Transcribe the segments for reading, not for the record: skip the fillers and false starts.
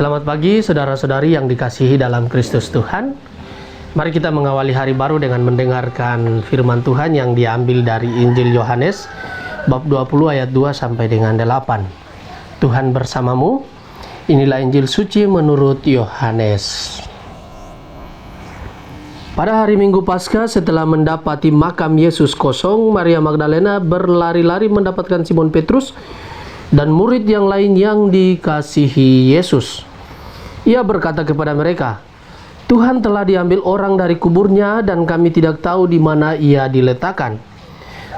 Selamat pagi saudara-saudari yang dikasihi dalam Kristus Tuhan. Mari kita mengawali hari baru dengan mendengarkan firman Tuhan yang diambil dari Injil Yohanes bab 20 ayat 2 sampai dengan 8. Tuhan bersamamu. Inilah Injil suci menurut Yohanes. Pada hari Minggu Paskah, setelah mendapati makam Yesus kosong, Maria Magdalena berlari-lari mendapatkan Simon Petrus dan murid yang lain yang dikasihi Yesus. Ia berkata kepada mereka, "Tuhan telah diambil orang dari kuburnya dan kami tidak tahu di mana ia diletakkan."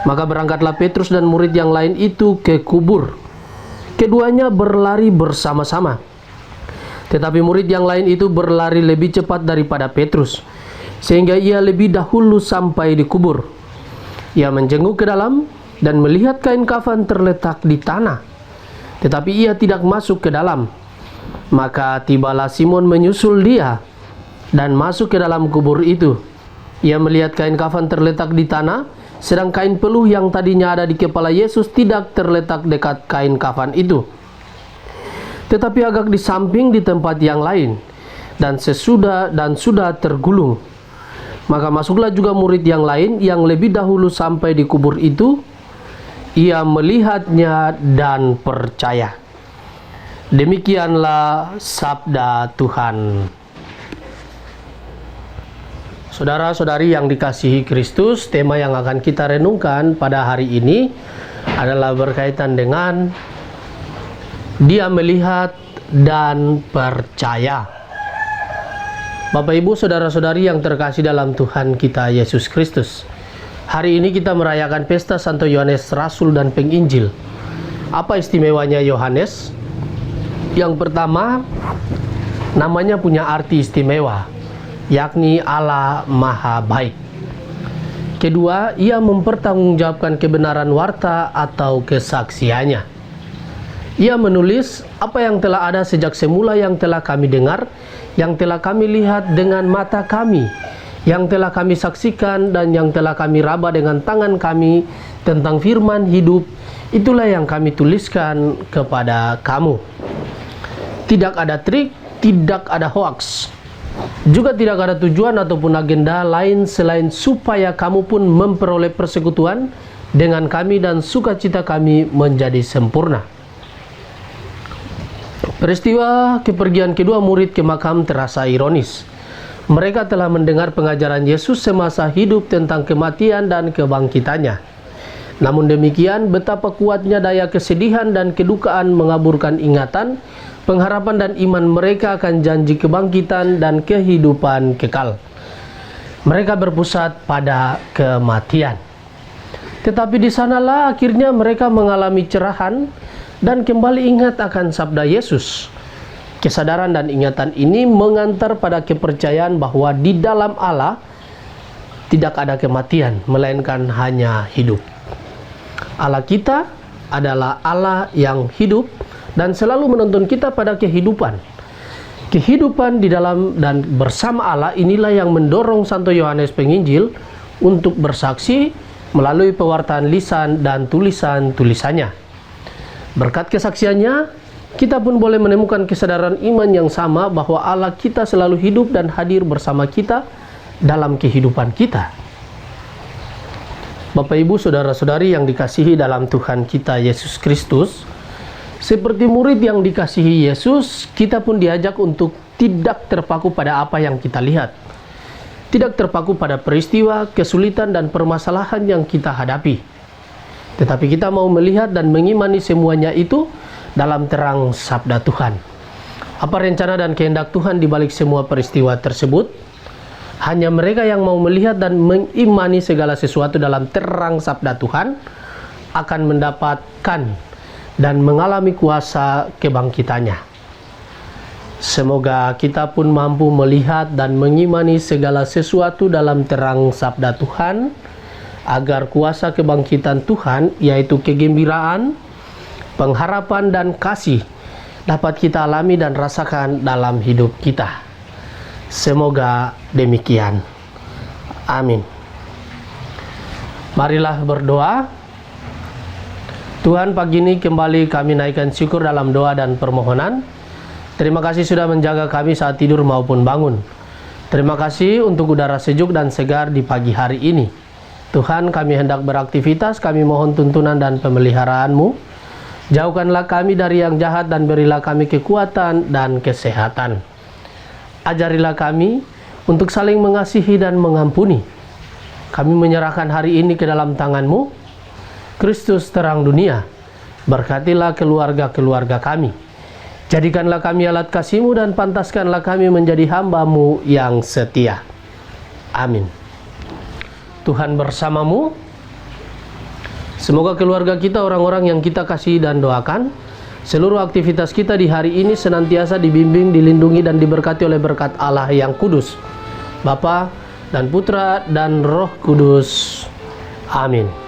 Maka berangkatlah Petrus dan murid yang lain itu ke kubur. Keduanya berlari bersama-sama. Tetapi murid yang lain itu berlari lebih cepat daripada Petrus, sehingga ia lebih dahulu sampai di kubur. Ia menjenguk ke dalam dan melihat kain kafan terletak di tanah. Tetapi ia tidak masuk ke dalam. Maka tibalah Simon menyusul dia dan masuk ke dalam kubur itu. Ia melihat kain kafan terletak di tanah, sedang kain peluh yang tadinya ada di kepala Yesus tidak terletak dekat kain kafan itu, tetapi agak di samping di tempat yang lain, dan sudah tergulung. Maka masuklah juga murid yang lain yang lebih dahulu sampai di kubur itu. Ia melihatnya dan percaya. Demikianlah sabda Tuhan. Saudara-saudari yang dikasihi Kristus, tema yang akan kita renungkan pada hari ini adalah berkaitan dengan dia melihat dan percaya. Bapak Ibu, saudara-saudari yang terkasih dalam Tuhan kita Yesus Kristus, hari ini kita merayakan pesta Santo Yohanes Rasul dan Penginjil. Apa istimewanya Yohanes? Yang pertama, namanya punya arti istimewa, yakni Allah Maha Baik. Kedua, ia mempertanggungjawabkan kebenaran warta atau kesaksiannya. Ia menulis apa yang telah ada sejak semula, yang telah kami dengar, yang telah kami lihat dengan mata kami, yang telah kami saksikan dan yang telah kami raba dengan tangan kami tentang firman hidup. Itulah yang kami tuliskan kepada kamu. Tidak ada trik, tidak ada hoaks, juga tidak ada tujuan ataupun agenda lain selain supaya kamu pun memperoleh persekutuan dengan kami dan sukacita kami menjadi sempurna. Peristiwa kepergian kedua murid ke makam terasa ironis. Mereka telah mendengar pengajaran Yesus semasa hidup tentang kematian dan kebangkitannya. Namun demikian, betapa kuatnya daya kesedihan dan kedukaan mengaburkan ingatan, pengharapan dan iman mereka akan janji kebangkitan dan kehidupan kekal. Mereka berpusat pada kematian. Tetapi di sanalah akhirnya mereka mengalami cerahan dan kembali ingat akan sabda Yesus. Kesadaran dan ingatan ini mengantar pada kepercayaan bahwa di dalam Allah tidak ada kematian, melainkan hanya hidup. Allah kita adalah Allah yang hidup dan selalu menuntun kita pada kehidupan. Kehidupan di dalam dan bersama Allah inilah yang mendorong Santo Yohanes Penginjil untuk bersaksi melalui pewartaan lisan dan tulisan-tulisannya. Berkat kesaksiannya, kita pun boleh menemukan kesadaran iman yang sama bahwa Allah kita selalu hidup dan hadir bersama kita dalam kehidupan kita. Bapak Ibu, saudara-saudari yang dikasihi dalam Tuhan kita Yesus Kristus, seperti murid yang dikasihi Yesus, kita pun diajak untuk tidak terpaku pada apa yang kita lihat. Tidak terpaku pada peristiwa, kesulitan dan permasalahan yang kita hadapi. Tetapi kita mau melihat dan mengimani semuanya itu dalam terang sabda Tuhan. Apa rencana dan kehendak Tuhan di balik semua peristiwa tersebut? Hanya mereka yang mau melihat dan mengimani segala sesuatu dalam terang sabda Tuhan akan mendapatkan dan mengalami kuasa kebangkitannya. Semoga kita pun mampu melihat dan mengimani segala sesuatu dalam terang sabda Tuhan, agar kuasa kebangkitan Tuhan, yaitu kegembiraan, pengharapan dan kasih, dapat kita alami dan rasakan dalam hidup kita. Semoga demikian. Amin. Marilah berdoa. Tuhan, pagi ini kembali kami naikkan syukur dalam doa dan permohonan. Terima kasih sudah menjaga kami saat tidur maupun bangun. Terima kasih untuk udara sejuk dan segar di pagi hari ini. Tuhan, kami hendak beraktivitas, kami mohon tuntunan dan pemeliharaan-Mu. Jauhkanlah kami dari yang jahat dan berilah kami kekuatan dan kesehatan. Ajarilah kami untuk saling mengasihi dan mengampuni. Kami menyerahkan hari ini ke dalam tangan-Mu. Kristus terang dunia, berkatilah keluarga-keluarga kami. Jadikanlah kami alat kasih-Mu dan pantaskanlah kami menjadi hamba-Mu yang setia. Amin. Tuhan bersamamu. Semoga keluarga kita, orang-orang yang kita kasih dan doakan, seluruh aktivitas kita di hari ini senantiasa dibimbing, dilindungi, dan diberkati oleh berkat Allah yang kudus, Bapa dan Putra dan Roh Kudus. Amin.